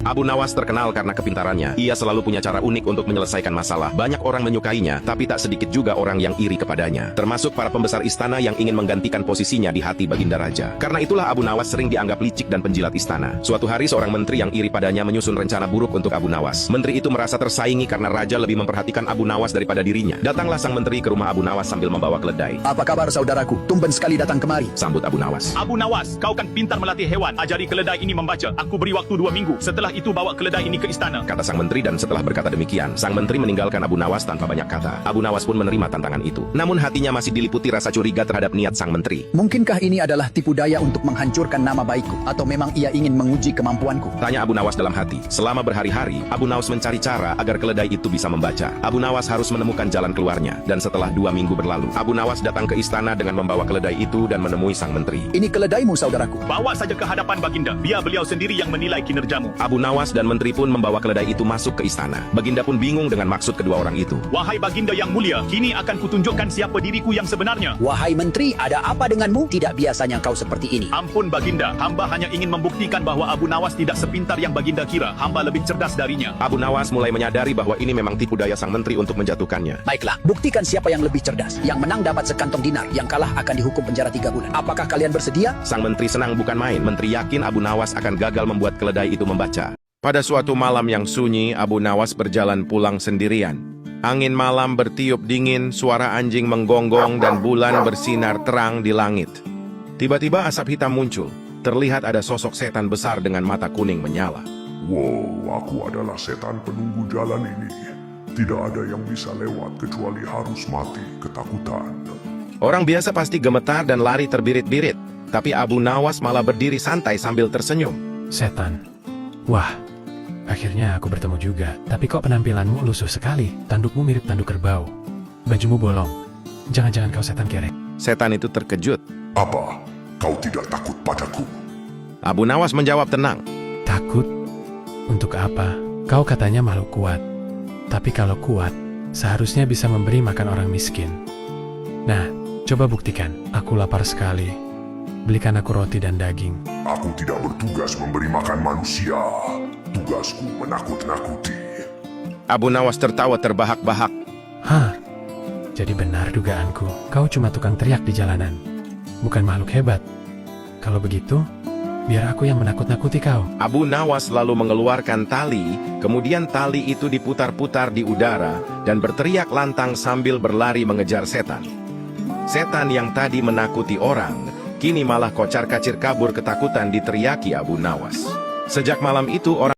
Abu Nawas terkenal karena kepintarannya. Ia selalu punya cara unik untuk menyelesaikan masalah. Banyak orang menyukainya, tapi tak sedikit juga orang yang iri kepadanya. Termasuk para pembesar istana yang ingin menggantikan posisinya di hati Baginda Raja. Karena itulah Abu Nawas sering dianggap licik dan penjilat istana. Suatu hari seorang menteri yang iri padanya menyusun rencana buruk untuk Abu Nawas. Menteri itu merasa tersaingi karena Raja lebih memperhatikan Abu Nawas daripada dirinya. Datanglah sang menteri ke rumah Abu Nawas sambil membawa keledai. Apa kabar saudaraku? Tumben sekali datang kemari. Sambut Abu Nawas. Abu Nawas, kau kan pintar melatih hewan. Ajari keledai ini membaca. Aku beri waktu 2 minggu. Setelah itu bawa keledai ini ke istana. Kata sang menteri, dan setelah berkata demikian, sang menteri meninggalkan Abu Nawas tanpa banyak kata. Abu Nawas pun menerima tantangan itu. Namun hatinya masih diliputi rasa curiga terhadap niat sang menteri. Mungkinkah ini adalah tipu daya untuk menghancurkan nama baikku? Atau memang ia ingin menguji kemampuanku? Tanya Abu Nawas dalam hati. Selama berhari-hari, Abu Nawas mencari cara agar keledai itu bisa membaca. Abu Nawas harus menemukan jalan keluarnya. Dan setelah 2 minggu berlalu, Abu Nawas datang ke istana dengan membawa keledai itu dan menemui sang menteri. Ini keledaimu saudaraku. Bawa saja ke hadapan Baginda. Biar beliau sendiri yang menilai kinerjamu. Abu Nawas dan menteri pun membawa keledai itu masuk ke istana. Baginda pun bingung dengan maksud kedua orang itu. Wahai Baginda yang mulia, kini akan kutunjukkan siapa diriku yang sebenarnya. Wahai menteri, ada apa denganmu? Tidak biasanya kau seperti ini. Ampun Baginda, hamba hanya ingin membuktikan bahwa Abu Nawas tidak sepintar yang Baginda kira. Hamba lebih cerdas darinya. Abu Nawas mulai menyadari bahwa ini memang tipu daya sang menteri untuk menjatuhkannya. Baiklah, buktikan siapa yang lebih cerdas. Yang menang dapat sekantong dinar, yang kalah akan dihukum penjara 3 bulan. Apakah kalian bersedia? Sang menteri senang bukan main. Menteri yakin Abu Nawas akan gagal membuat keledai itu membaca. Pada suatu malam yang sunyi, Abu Nawas berjalan pulang sendirian. Angin malam bertiup dingin, suara anjing menggonggong, dan bulan bersinar terang di langit. Tiba-tiba asap hitam muncul. Terlihat ada sosok setan besar dengan mata kuning menyala. Wow, aku adalah setan penunggu jalan ini. Tidak ada yang bisa lewat kecuali harus mati ketakutan. Orang biasa pasti gemetar dan lari terbirit-birit. Tapi Abu Nawas malah berdiri santai sambil tersenyum. Setan. Wah, akhirnya aku bertemu juga. Tapi kok penampilanmu lusuh sekali? Tandukmu mirip tanduk kerbau. Bajumu bolong. Jangan-jangan kau setan kerek. Setan itu terkejut. Apa? Kau tidak takut padaku? Abu Nawas menjawab tenang. Takut? Untuk apa? Kau katanya makhluk kuat. Tapi kalau kuat, seharusnya bisa memberi makan orang miskin. Nah, coba buktikan. Aku lapar sekali. Belikan aku roti dan daging. Aku tidak bertugas memberi makan manusia. Tugasku menakut-nakuti. Abu Nawas tertawa terbahak-bahak. Hah? Jadi benar dugaanku. Kau cuma tukang teriak di jalanan. Bukan makhluk hebat. Kalau begitu, biar aku yang menakut-nakuti kau. Abu Nawas lalu mengeluarkan tali, kemudian tali itu diputar-putar di udara dan berteriak lantang sambil berlari mengejar setan. Setan yang tadi menakuti orang, kini malah kocar-kacir kabur ketakutan diteriaki Abu Nawas. Sejak malam itu orang